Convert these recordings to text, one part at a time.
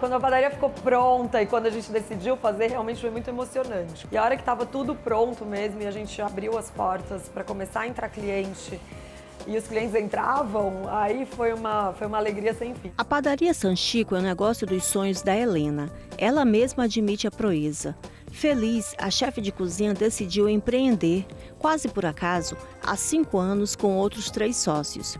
quando a padaria ficou pronta e quando a gente decidiu fazer, realmente foi muito emocionante. E a hora que estava tudo pronto mesmo e a gente abriu as portas para começar a entrar cliente e os clientes entravam, aí foi uma alegria sem fim. A padaria San Chico é o negócio dos sonhos da Helena. Ela mesma admite a proeza. Feliz, a chefe de cozinha decidiu empreender, quase por acaso, há 5 anos com outros 3 sócios.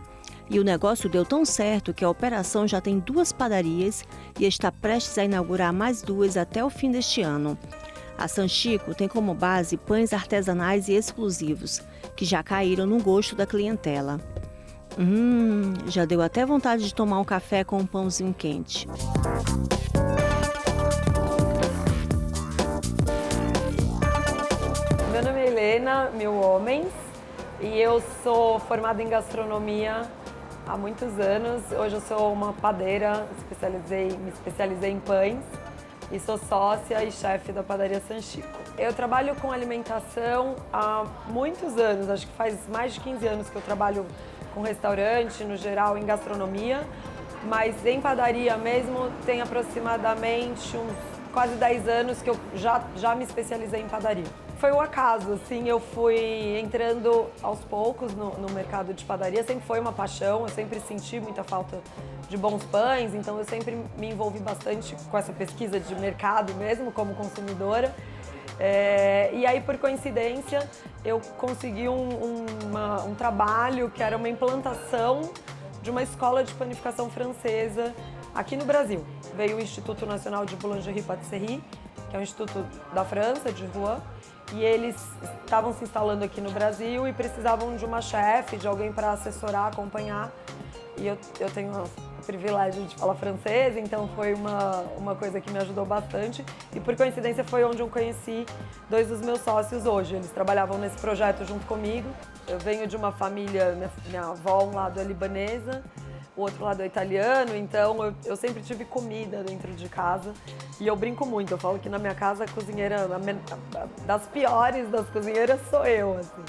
E o negócio deu tão certo que a operação já tem 2 padarias e está prestes a inaugurar mais 2 até o fim deste ano. A San Chico tem como base pães artesanais e exclusivos, que já caíram no gosto da clientela. Já deu até vontade de tomar um café com um pãozinho quente. Meu nome é Helena, 1000 homens, e eu sou formada em gastronomia há muitos anos. Hoje eu sou uma padeira, me especializei em pães e sou sócia e chefe da padaria San Chico. Eu trabalho com alimentação há muitos anos, acho que faz mais de 15 anos que eu trabalho com restaurante, no geral, em gastronomia, mas em padaria mesmo tem aproximadamente uns quase 10 anos que eu já me especializei em padaria. Foi um acaso, assim, eu fui entrando aos poucos no mercado de padaria, sempre foi uma paixão, eu sempre senti muita falta de bons pães, então eu sempre me envolvi bastante com essa pesquisa de mercado mesmo, como consumidora. E aí, por coincidência, eu consegui um trabalho que era uma implantação de uma escola de panificação francesa aqui no Brasil. Veio o Instituto Nacional de Boulangerie e Patisserie, que é um instituto da França, de Rouen, e eles estavam se instalando aqui no Brasil e precisavam de uma chefe, de alguém para assessorar, acompanhar. E eu tenho o privilégio de falar francês, então foi uma coisa que me ajudou bastante. E por coincidência foi onde eu conheci 2 dos meus sócios hoje. Eles trabalhavam nesse projeto junto comigo. Eu venho de uma família, minha avó, um lado é libanesa, o outro lado é italiano, então eu sempre tive comida dentro de casa. E eu brinco muito, eu falo que na minha casa a cozinheira, das piores das cozinheiras sou eu, assim.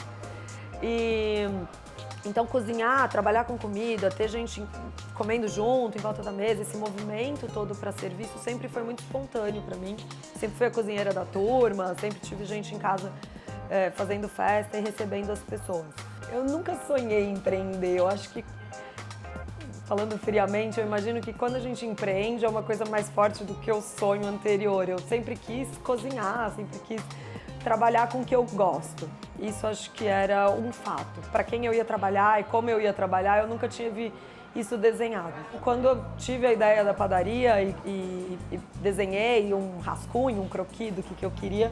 Então cozinhar, trabalhar com comida, ter gente comendo junto, em volta da mesa, esse movimento todo para serviço sempre foi muito espontâneo para mim. Sempre fui a cozinheira da turma, sempre tive gente em casa fazendo festa e recebendo as pessoas. Eu nunca sonhei em empreender, eu acho que, falando friamente, eu imagino que quando a gente empreende é uma coisa mais forte do que o sonho anterior. Eu sempre quis cozinhar, sempre quis trabalhar com o que eu gosto. Isso acho que era um fato. Para quem eu ia trabalhar e como eu ia trabalhar, eu nunca tive isso desenhado. Quando eu tive a ideia da padaria e desenhei um rascunho, um croquis do que eu queria,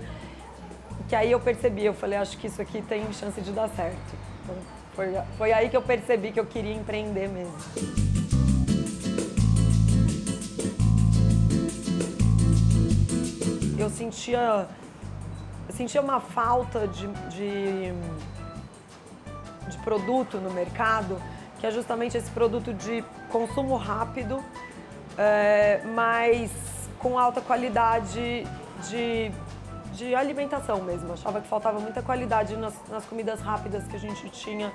que aí eu percebi, eu falei, acho que isso aqui tem chance de dar certo. Então, foi aí que eu percebi que eu queria empreender mesmo. Eu sentia uma falta de produto no mercado, que é justamente esse produto de consumo rápido, mas com alta qualidade de alimentação mesmo. Eu achava que faltava muita qualidade nas comidas rápidas que a gente tinha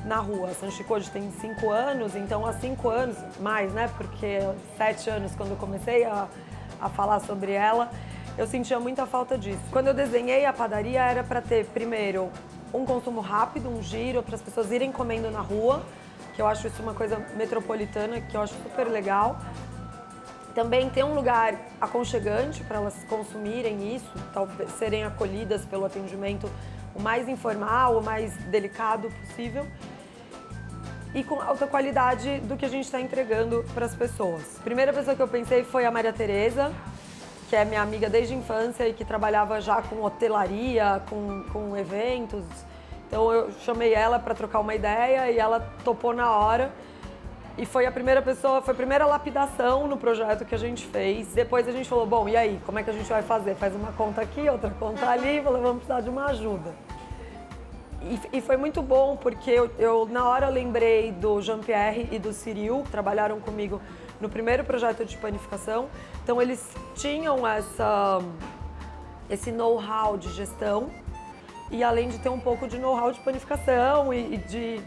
na rua. A San Chico hoje tem 5 anos, então há 5 anos, mais, né? Porque 7 anos quando eu comecei a falar sobre ela, eu sentia muita falta disso. Quando eu desenhei a padaria era para ter, primeiro, um consumo rápido, um giro, para as pessoas irem comendo na rua, que eu acho isso uma coisa metropolitana, que eu acho super legal. Também ter um lugar aconchegante para elas consumirem isso, talvez serem acolhidas pelo atendimento o mais informal, o mais delicado possível. E com alta qualidade do que a gente está entregando para as pessoas. A primeira pessoa que eu pensei foi a Maria Tereza, que é minha amiga desde a infância e que trabalhava já com hotelaria, com eventos. Então eu chamei ela para trocar uma ideia e ela topou na hora. E foi a primeira pessoa, foi a primeira lapidação no projeto que a gente fez. Depois a gente falou, bom, e aí, como é que a gente vai fazer? Faz uma conta aqui, outra conta ali, falou, vamos precisar de uma ajuda. E foi muito bom, porque eu na hora eu lembrei do Jean-Pierre e do Cyril, que trabalharam comigo no primeiro projeto de panificação. Então eles tinham esse know-how de gestão e além de ter um pouco de know-how de panificação e de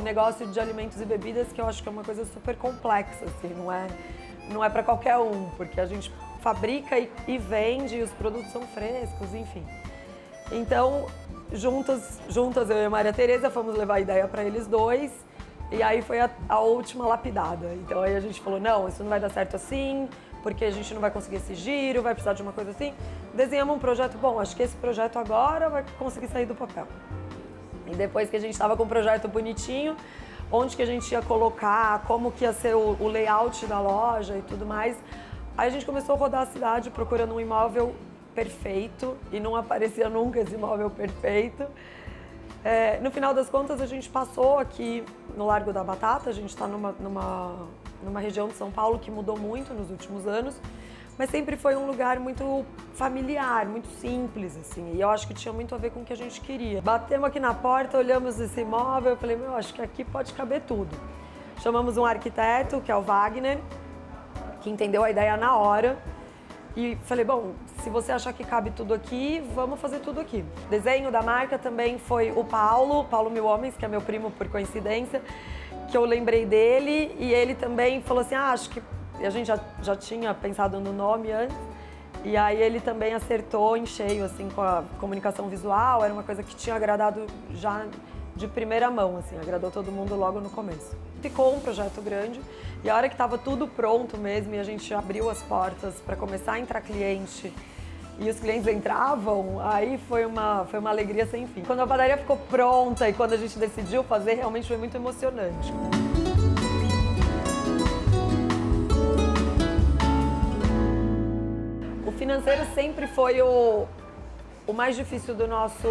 negócio de alimentos e bebidas, que eu acho que é uma coisa super complexa, assim, não é para qualquer um, porque a gente fabrica e vende, e os produtos são frescos, enfim. Então, juntas eu e a Maria Tereza fomos levar a ideia para eles dois, e aí foi a última lapidada. Então aí a gente falou, não, isso não vai dar certo assim, porque a gente não vai conseguir esse giro, vai precisar de uma coisa assim. Desenhamos um projeto, bom, acho que esse projeto agora vai conseguir sair do papel. E depois que a gente estava com o projeto bonitinho, onde que a gente ia colocar, como que ia ser o layout da loja e tudo mais, aí a gente começou a rodar a cidade procurando um imóvel perfeito e não aparecia nunca esse imóvel perfeito. No final das contas, a gente passou aqui no Largo da Batata, a gente está numa região de São Paulo que mudou muito nos últimos anos, mas sempre foi um lugar muito familiar, muito simples, assim, e eu acho que tinha muito a ver com o que a gente queria. Batemos aqui na porta, olhamos esse imóvel, eu falei, meu, acho que aqui pode caber tudo. Chamamos um arquiteto, que é o Wagner, que entendeu a ideia na hora, e falei, bom, se você achar que cabe tudo aqui, vamos fazer tudo aqui. O desenho da marca também foi o Paulo Mil Homens, que é meu primo por coincidência, que eu lembrei dele, e ele também falou assim, acho que a gente já tinha pensado no nome antes, e aí ele também acertou em cheio, assim, com a comunicação visual, era uma coisa que tinha agradado já de primeira mão, assim, agradou todo mundo logo no começo. Ficou um projeto grande, e a hora que estava tudo pronto mesmo, e a gente abriu as portas para começar a entrar cliente, e os clientes entravam, aí foi uma alegria sem fim. Quando a padaria ficou pronta e quando a gente decidiu fazer, realmente foi muito emocionante. O financeiro sempre foi o mais difícil do nosso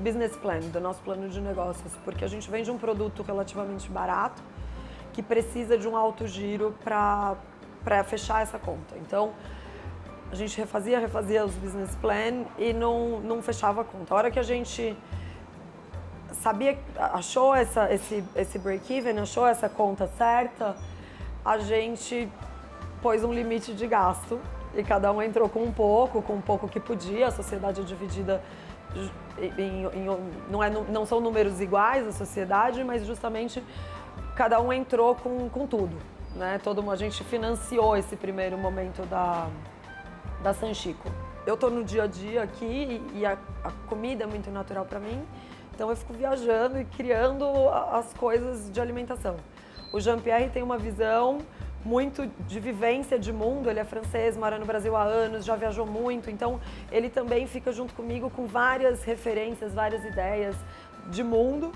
business plan, do nosso plano de negócios, porque a gente vende um produto relativamente barato que precisa de um alto giro para fechar essa conta. Então, a gente refazia os business plan e não fechava a conta. A hora que a gente achou esse break-even, achou essa conta certa, a gente pôs um limite de gasto e cada um entrou com um pouco que podia. A sociedade é dividida não são números iguais a sociedade, mas justamente cada um entrou com tudo, né? A gente financiou esse primeiro momento da Sanchico. Eu tô no dia a dia aqui e a comida é muito natural para mim, então eu fico viajando e criando as coisas de alimentação. O Jean-Pierre tem uma visão muito de vivência de mundo, ele é francês, mora no Brasil há anos, já viajou muito, então ele também fica junto comigo com várias referências, várias ideias de mundo.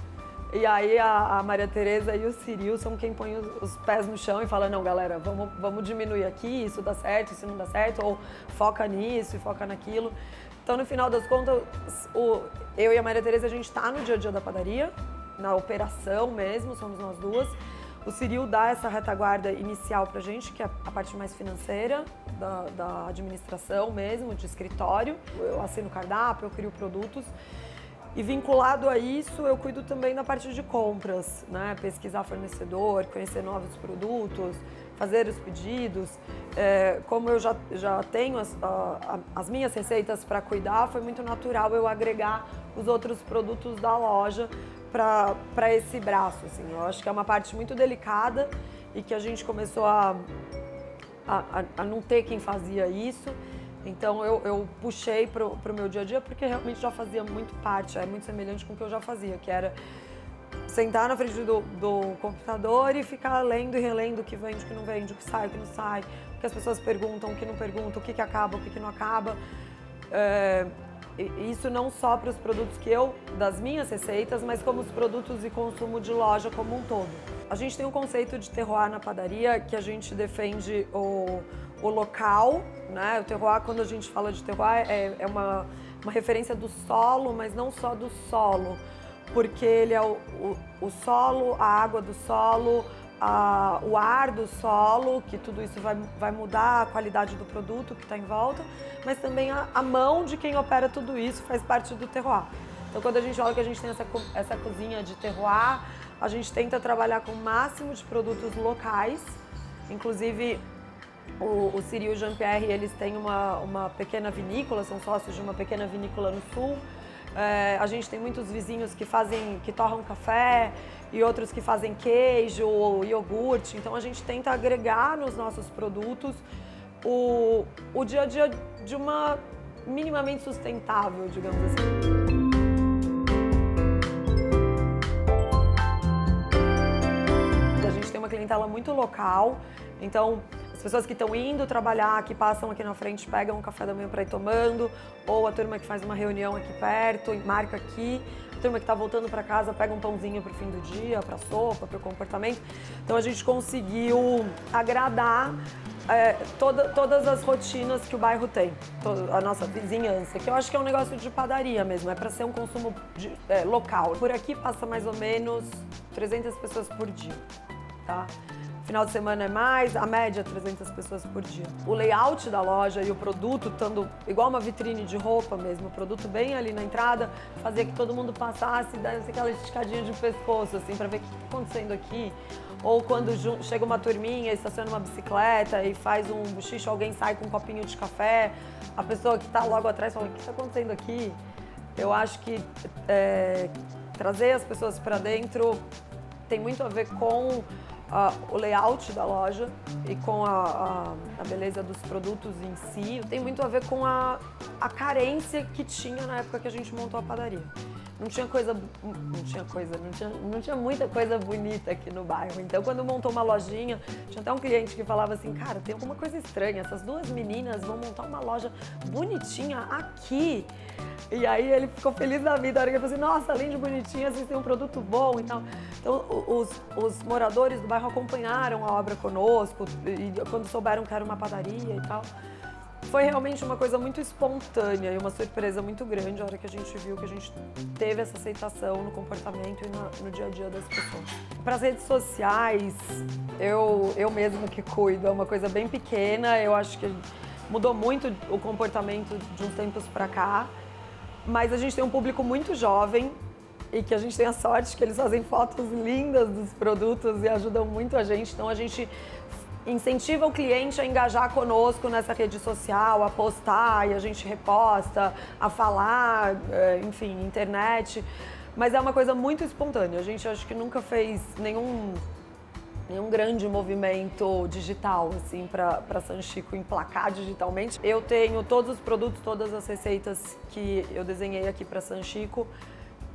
E aí a Maria Tereza e o Ciril são quem põe os pés no chão e fala, não, galera, vamos diminuir aqui, isso dá certo, isso não dá certo, ou foca nisso e foca naquilo. Então, no final das contas, eu e a Maria Tereza, a gente está no dia a dia da padaria, na operação mesmo, somos nós duas. O Ciril dá essa retaguarda inicial pra gente, que é a parte mais financeira, da administração mesmo, de escritório. Eu assino o cardápio, eu crio produtos. E vinculado a isso, eu cuido também da parte de compras, né? Pesquisar fornecedor, conhecer novos produtos, fazer os pedidos. Como eu já tenho as minhas receitas para cuidar, foi muito natural eu agregar os outros produtos da loja para esse braço, assim. Eu acho que é uma parte muito delicada e que a gente começou a não ter quem fazia isso. Então eu puxei para o meu dia a dia porque realmente já fazia muito parte, é muito semelhante com o que eu já fazia, que era sentar na frente do computador e ficar lendo e relendo o que vende, o que não vende, o que sai, o que não sai, o que as pessoas perguntam, o que não perguntam, o que acaba, o que não acaba. Isso não só para os produtos das minhas receitas, mas como os produtos e consumo de loja como um todo. A gente tem um conceito de terroir na padaria que a gente defende o local, né? O terroir, quando a gente fala de terroir, é uma referência do solo, mas não só do solo, porque ele é o solo, a água do solo, o ar do solo, que tudo isso vai mudar a qualidade do produto que está em volta, mas também a mão de quem opera tudo isso faz parte do terroir. Então, quando a gente fala que a gente tem essa cozinha de terroir, a gente tenta trabalhar com o máximo de produtos locais. Inclusive, o Ciril e o Jean-Pierre, eles têm uma pequena vinícola, são sócios de uma pequena vinícola no sul, A gente tem muitos vizinhos que torram café e outros que fazem queijo ou iogurte. Então a gente tenta agregar nos nossos produtos o dia a dia de uma minimamente sustentável, digamos assim. A gente tem uma clientela muito local, então as pessoas que estão indo trabalhar, que passam aqui na frente, pegam um café da manhã para ir tomando, ou a turma que faz uma reunião aqui perto e marca aqui, a turma que está voltando para casa pega um pãozinho para o fim do dia, para a sopa, para o comportamento. Então a gente conseguiu agradar todas as rotinas que o bairro tem, a nossa vizinhança, que eu acho que é um negócio de padaria mesmo, é para ser um consumo local. Por aqui passa mais ou menos 300 pessoas por dia, tá? Final de semana é mais, a média 300 pessoas por dia. O layout da loja e o produto estando igual uma vitrine de roupa mesmo, o produto bem ali na entrada, fazia que todo mundo passasse e desse aquela esticadinha de pescoço, assim, para ver o que está acontecendo aqui. Ou quando chega uma turminha, estaciona uma bicicleta e faz um bochicho, alguém sai com um copinho de café, a pessoa que está logo atrás fala, o que está acontecendo aqui? Eu acho que trazer as pessoas para dentro tem muito a ver com o layout da loja e com a beleza dos produtos em si. Tem muito a ver com a carência que tinha na época que a gente montou a padaria. Não tinha muita coisa bonita aqui no bairro. Então, quando montou uma lojinha, tinha até um cliente que falava assim, cara, tem alguma coisa estranha, essas duas meninas vão montar uma loja bonitinha aqui. E aí ele ficou feliz da vida, a hora que ele falou assim, nossa, além de bonitinha, vocês têm um produto bom e tal. Então, os moradores do bairro acompanharam a obra conosco, e quando souberam que era uma padaria e tal. Foi realmente uma coisa muito espontânea e uma surpresa muito grande a hora que a gente viu que a gente teve essa aceitação no comportamento e no dia a dia das pessoas. Para as redes sociais, eu mesmo que cuido, é uma coisa bem pequena, eu acho que mudou muito o comportamento de uns tempos para cá, mas a gente tem um público muito jovem e que a gente tem a sorte que eles fazem fotos lindas dos produtos e ajudam muito a gente, então a gente incentiva o cliente a engajar conosco nessa rede social, a postar e a gente reposta, a falar, enfim, internet. Mas é uma coisa muito espontânea. A gente acho que nunca fez nenhum grande movimento digital, assim, para Sanchico emplacar digitalmente. Eu tenho todos os produtos, todas as receitas que eu desenhei aqui para Sanchico,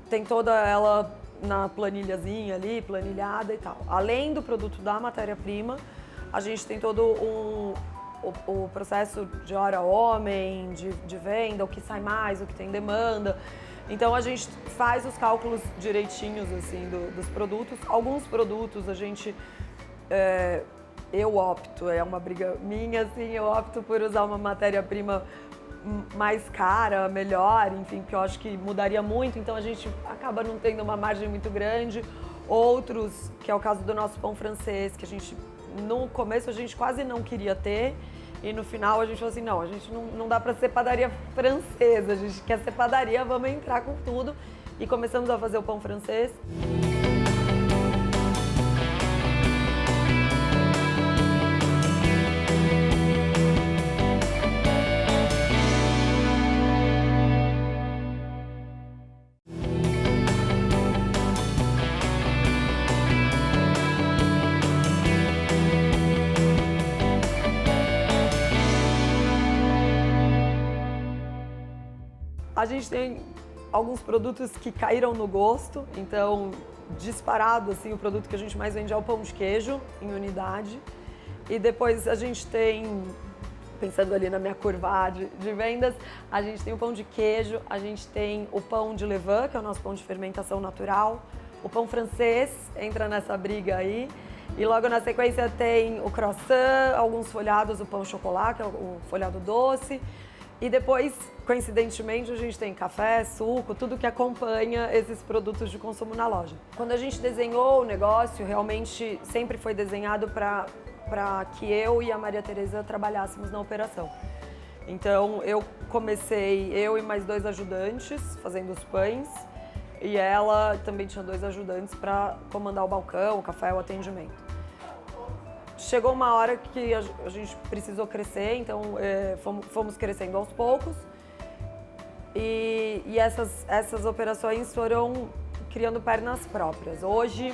tem toda ela na planilhazinha ali, planilhada e tal. Além do produto da matéria-prima, a gente tem todo o processo de hora homem, de venda, o que sai mais, o que tem demanda. Então a gente faz os cálculos direitinhos assim, dos produtos. Alguns produtos a gente, eu opto, é uma briga minha, assim, eu opto por usar uma matéria-prima mais cara, melhor, enfim, que eu acho que mudaria muito, então a gente acaba não tendo uma margem muito grande. Outros, que é o caso do nosso pão francês, que a gente no começo a gente quase não queria ter e no final a gente falou assim, não, a gente não dá para ser padaria francesa, a gente quer ser padaria, vamos entrar com tudo e começamos a fazer o pão francês. A gente tem alguns produtos que caíram no gosto, então disparado assim, o produto que a gente mais vende é o pão de queijo em unidade. E depois a gente tem, pensando ali na minha curva de vendas, a gente tem o pão de queijo, a gente tem o pão de levain, que é o nosso pão de fermentação natural, o pão francês entra nessa briga aí, e logo na sequência tem o croissant, alguns folhados, o pão chocolate, que é o folhado doce. E depois, coincidentemente, a gente tem café, suco, tudo que acompanha esses produtos de consumo na loja. Quando a gente desenhou o negócio, realmente sempre foi desenhado para que eu e a Maria Tereza trabalhássemos na operação. Então, eu comecei, eu e mais 2 ajudantes, fazendo os pães, e ela também tinha 2 ajudantes para comandar o balcão, o café, o atendimento. Chegou uma hora que a gente precisou crescer, então fomos crescendo aos poucos. e essas operações foram criando pernas próprias. Hoje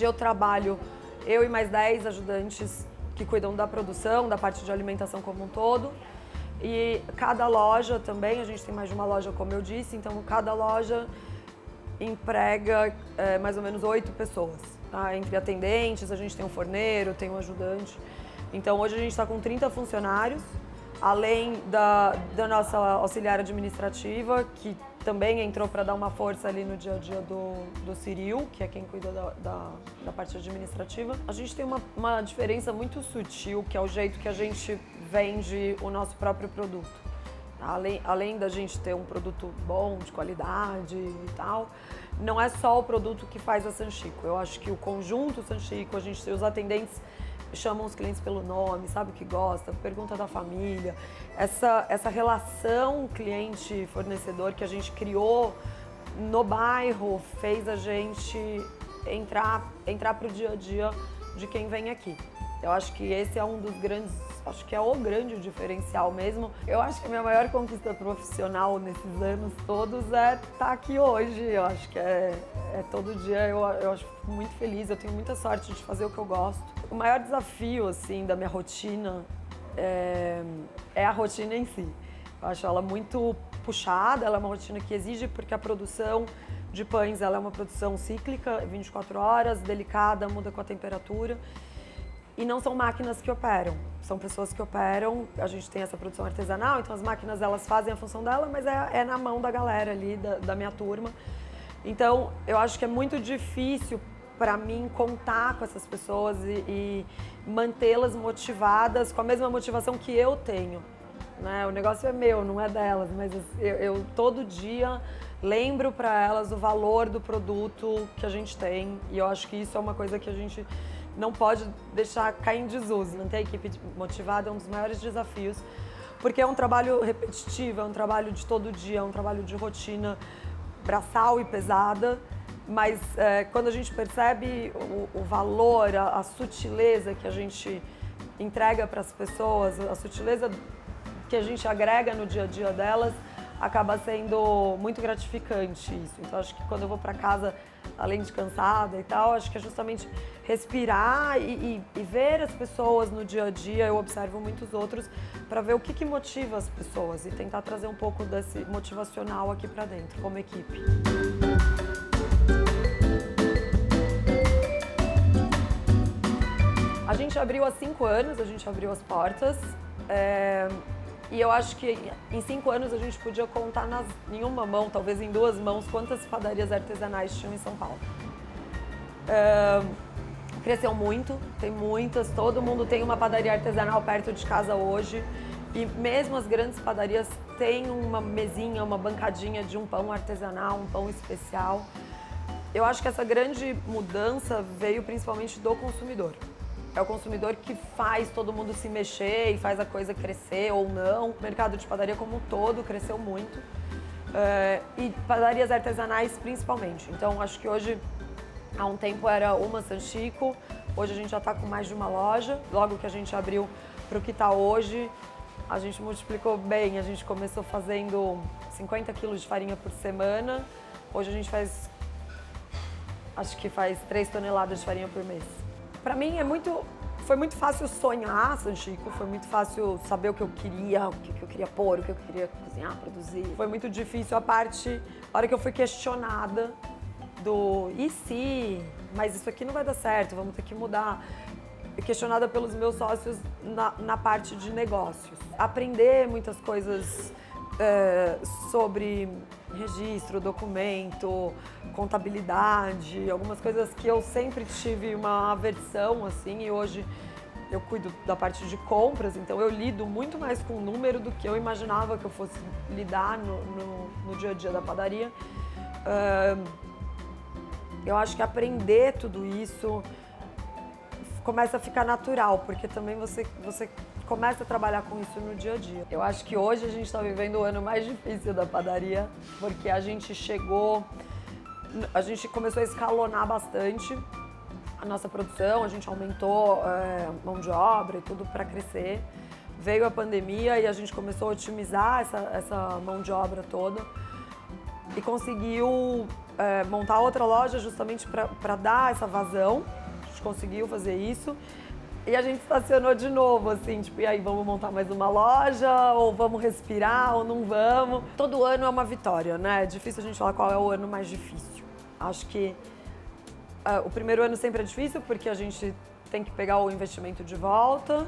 eu trabalho, eu e mais 10 ajudantes que cuidam da produção, da parte de alimentação como um todo. E cada loja também, a gente tem mais de uma loja, como eu disse, então cada loja emprega mais ou menos 8 pessoas. Tá? Entre atendentes, a gente tem um forneiro, tem um ajudante. Então hoje a gente está com 30 funcionários, além da nossa auxiliar administrativa, que também entrou para dar uma força ali no dia a dia do Ciril, que é quem cuida da parte administrativa. A gente tem uma diferença muito sutil, que é o jeito que a gente vende o nosso próprio produto. Além da gente ter um produto bom, de qualidade e tal, não é só o produto que faz a Sanchico. Eu acho que o conjunto Sanchico, a gente tem os atendentes, chamam os clientes pelo nome, sabe o que gosta, pergunta da família. Essa relação cliente-fornecedor que a gente criou no bairro fez a gente entrar para o dia a dia de quem vem aqui. Eu acho que esse é um dos grandes, acho que é o grande diferencial mesmo. Eu acho que a minha maior conquista profissional nesses anos todos é estar aqui hoje. Eu acho que é todo dia, eu acho muito feliz, eu tenho muita sorte de fazer o que eu gosto. O maior desafio, assim, da minha rotina é a rotina em si. Eu acho ela muito puxada, ela é uma rotina que exige, porque a produção de pães, ela é uma produção cíclica, 24 horas, delicada, muda com a temperatura. E não são máquinas que operam, são pessoas que operam. A gente tem essa produção artesanal, então as máquinas elas fazem a função dela, mas é na mão da galera ali, da minha turma. Então eu acho que é muito difícil para mim contar com essas pessoas e mantê-las motivadas com a mesma motivação que eu tenho. Né? O negócio é meu, não é delas, mas eu todo dia lembro para elas o valor do produto que a gente tem, e eu acho que isso é uma coisa que a gente não pode deixar cair em desuso. Manter a equipe motivada é um dos maiores desafios, porque é um trabalho repetitivo, é um trabalho de todo dia, é um trabalho de rotina braçal e pesada, mas quando a gente percebe o valor, a sutileza que a gente entrega para as pessoas, a sutileza que a gente agrega no dia a dia delas, acaba sendo muito gratificante isso. Então acho que quando eu vou para casa, além de cansada e tal, acho que é justamente respirar e ver as pessoas no dia a dia. Eu observo muitos outros para ver o que motiva as pessoas e tentar trazer um pouco desse motivacional aqui para dentro, como equipe. A gente abriu há 5 anos, a gente abriu as portas. E eu acho que em 5 anos a gente podia contar em uma mão, talvez em 2 mãos, quantas padarias artesanais tinham em São Paulo. Cresceu muito, tem muitas, todo mundo tem uma padaria artesanal perto de casa hoje. E mesmo as grandes padarias têm uma mesinha, uma bancadinha de um pão artesanal, um pão especial. Eu acho que essa grande mudança veio principalmente do consumidor. É o consumidor que faz todo mundo se mexer e faz a coisa crescer ou não. O mercado de padaria como um todo cresceu muito. E padarias artesanais principalmente. Então acho que hoje, há um tempo era uma Sanchico, hoje a gente já está com mais de uma loja. Logo que a gente abriu para o que está hoje, a gente multiplicou bem. A gente começou fazendo 50 quilos de farinha por semana. Hoje a gente acho que faz 3 toneladas de farinha por mês. Para mim foi muito fácil sonhar Sanchico, foi muito fácil saber o que eu queria pôr, o que eu queria cozinhar, produzir. Foi muito difícil a hora que eu fui questionada e se, mas isso aqui não vai dar certo, vamos ter que mudar. Questionada pelos meus sócios na parte de negócios. Aprender muitas coisas sobre registro, documento, contabilidade, algumas coisas que eu sempre tive uma aversão, assim, e hoje eu cuido da parte de compras, então eu lido muito mais com o número do que eu imaginava que eu fosse lidar no dia a dia da padaria. Eu acho que aprender tudo isso começa a ficar natural, porque também você começa a trabalhar com isso no dia a dia. Eu acho que hoje a gente está vivendo o ano mais difícil da padaria, porque a gente começou a escalonar bastante a nossa produção, a gente aumentou mão de obra e tudo para crescer. veio a pandemia e a gente começou a otimizar essa mão de obra toda e conseguiu montar outra loja justamente para dar essa vazão. A gente conseguiu fazer isso. E a gente estacionou de novo, assim, tipo, e aí, vamos montar mais uma loja? Ou vamos respirar, ou não vamos? Todo ano é uma vitória, né? É difícil a gente falar qual é o ano mais difícil. Acho que o primeiro ano sempre é difícil, porque a gente tem que pegar o investimento de volta.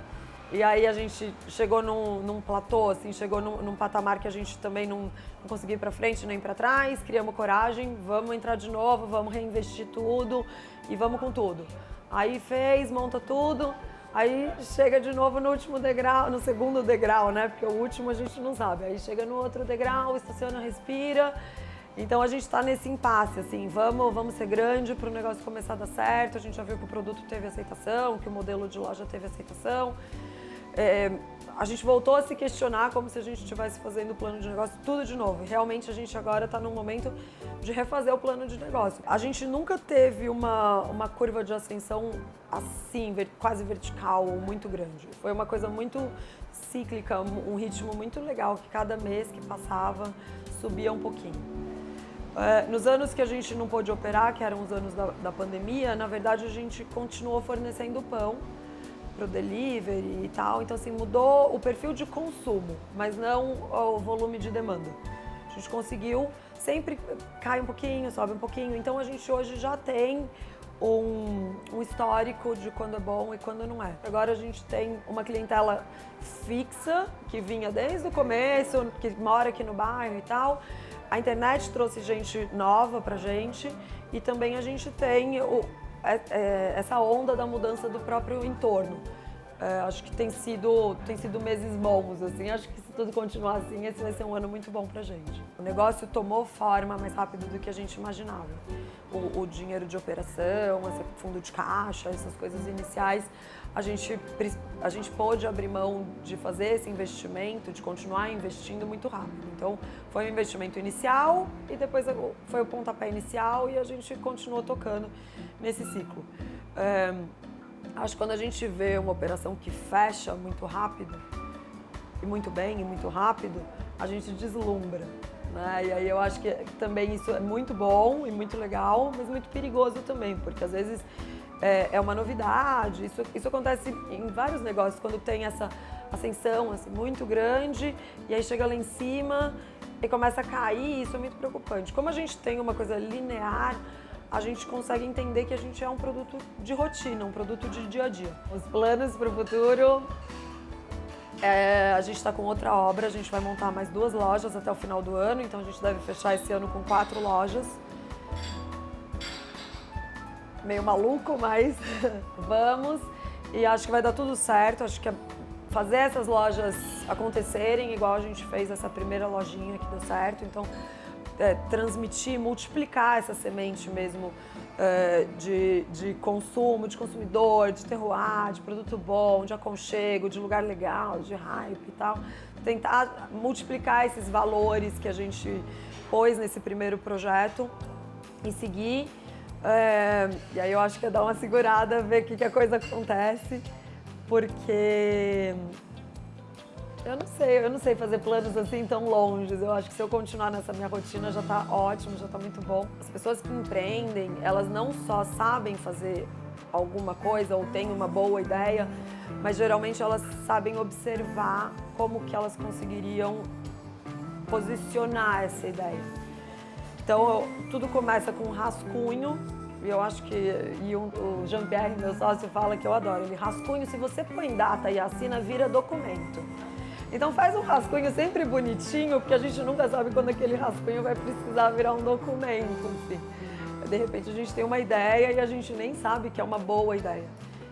E aí a gente chegou num platô, assim, chegou num patamar que a gente também não conseguia ir pra frente nem pra trás. Criamos coragem, vamos entrar de novo, vamos reinvestir tudo e vamos com tudo. Aí monta tudo, aí chega de novo no último degrau, no segundo degrau, né? Porque o último a gente não sabe. Aí chega no outro degrau, estaciona, respira. Então a gente tá nesse impasse, assim, vamos ser grande para o negócio começar a dar certo. A gente já viu que o produto teve aceitação, que o modelo de loja teve aceitação. A gente voltou a se questionar como se a gente estivesse fazendo o plano de negócio tudo de novo. Realmente a gente agora está num momento de refazer o plano de negócio. A gente nunca teve uma curva de ascensão assim, quase vertical, muito grande. Foi uma coisa muito cíclica, um ritmo muito legal, que cada mês que passava subia um pouquinho. Nos anos que a gente não pôde operar, que eram os anos da pandemia, na verdade a gente continuou fornecendo pão para o delivery e tal, então assim, mudou o perfil de consumo, mas não o volume de demanda. A gente conseguiu, sempre cai um pouquinho, sobe um pouquinho, então a gente hoje já tem um histórico de quando é bom e quando não é. Agora a gente tem uma clientela fixa, que vinha desde o começo, que mora aqui no bairro e tal. A internet trouxe gente nova pra gente e também a gente tem essa onda da mudança do próprio entorno. Acho que tem sido meses bons, assim. Acho que se tudo continuar assim, esse vai ser um ano muito bom pra gente. O negócio tomou forma mais rápido do que a gente imaginava. O dinheiro de operação, esse fundo de caixa, essas coisas iniciais, a gente pôde abrir mão de fazer esse investimento, de continuar investindo muito rápido. Então, foi um investimento inicial e depois foi o pontapé inicial e a gente continuou tocando nesse ciclo. Acho que quando a gente vê uma operação que fecha muito rápido, e muito bem, e muito rápido, a gente deslumbra, né? E aí eu acho que também isso é muito bom e muito legal, mas muito perigoso também, porque às vezes é uma novidade. Isso acontece em vários negócios, quando tem essa ascensão assim, muito grande, e aí chega lá em cima e começa a cair, isso é muito preocupante. Como a gente tem uma coisa linear, a gente consegue entender que a gente é um produto de rotina, um produto de dia a dia. Os planos para o futuro, a gente está com outra obra, a gente vai montar mais 2 lojas até o final do ano, então a gente deve fechar esse ano com 4 lojas. Meio maluco, mas vamos. E acho que vai dar tudo certo, acho que fazer essas lojas acontecerem, igual a gente fez essa primeira lojinha que deu certo, então transmitir, multiplicar essa semente mesmo de consumo, de consumidor, de terroir, de produto bom, de aconchego, de lugar legal, de hype e tal. Tentar multiplicar esses valores que a gente pôs nesse primeiro projeto e seguir. E aí eu acho que é dar uma segurada, ver o que a coisa acontece, porque eu não sei fazer planos assim tão longes. Eu acho que se eu continuar nessa minha rotina já tá ótimo, já tá muito bom. As pessoas que empreendem, elas não só sabem fazer alguma coisa ou têm uma boa ideia, mas geralmente elas sabem observar como que elas conseguiriam posicionar essa ideia. Então, tudo começa com um rascunho, e eu acho que o Jean-Pierre, meu sócio, fala que eu adoro. Ele, rascunho, se você põe data e assina, vira documento. Então faz um rascunho sempre bonitinho, porque a gente nunca sabe quando aquele rascunho vai precisar virar um documento, assim. De repente a gente tem uma ideia e a gente nem sabe que é uma boa ideia.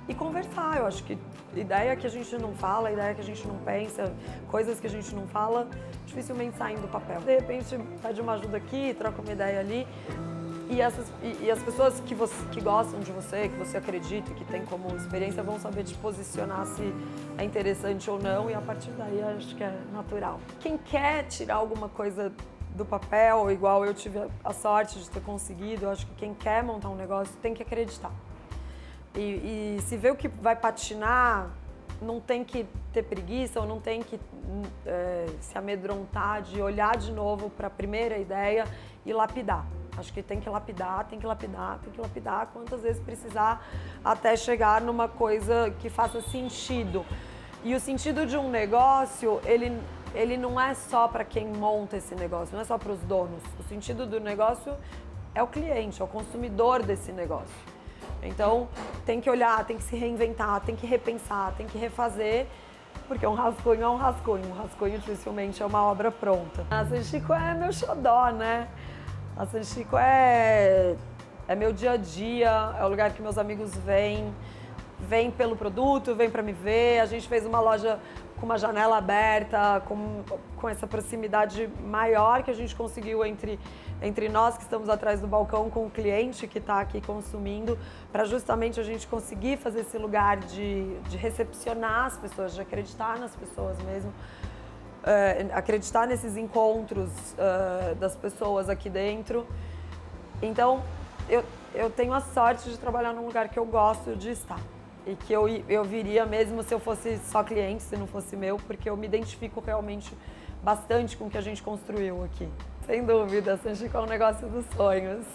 E conversar, eu acho que ideia que a gente não fala, ideia que a gente não pensa, coisas que a gente não fala, dificilmente saem do papel. De repente pede uma ajuda aqui, troca uma ideia ali. E as pessoas que gostam de você, que você acredita, que tem como experiência, vão saber te posicionar se é interessante ou não, e a partir daí acho que é natural. Quem quer tirar alguma coisa do papel, igual eu tive a sorte de ter conseguido, eu acho que quem quer montar um negócio tem que acreditar. E se vê o que vai patinar, não tem que ter preguiça ou não tem que se amedrontar de olhar de novo para a primeira ideia e lapidar. Acho que tem que lapidar, tem que lapidar, tem que lapidar quantas vezes precisar até chegar numa coisa que faça sentido. E o sentido de um negócio, ele não é só para quem monta esse negócio, não é só para os donos. O sentido do negócio é o cliente, é o consumidor desse negócio. Então, tem que olhar, tem que se reinventar, tem que repensar, tem que refazer, porque um rascunho é um rascunho. Um rascunho dificilmente é uma obra pronta. A Sanchico é meu xodó, né? A Sanchico é meu dia a dia, é o lugar que meus amigos vêm pelo produto, vêm para me ver. A gente fez uma loja com uma janela aberta, com essa proximidade maior que a gente conseguiu entre nós que estamos atrás do balcão com o cliente que está aqui consumindo, para justamente a gente conseguir fazer esse lugar de recepcionar as pessoas, de acreditar nas pessoas mesmo. Acreditar nesses encontros das pessoas aqui dentro. Então, eu tenho a sorte de trabalhar num lugar que eu gosto de estar. E que eu viria mesmo se eu fosse só cliente, se não fosse meu, porque eu me identifico realmente bastante com o que a gente construiu aqui. Sem dúvida, a Sanchico é um negócio dos sonhos.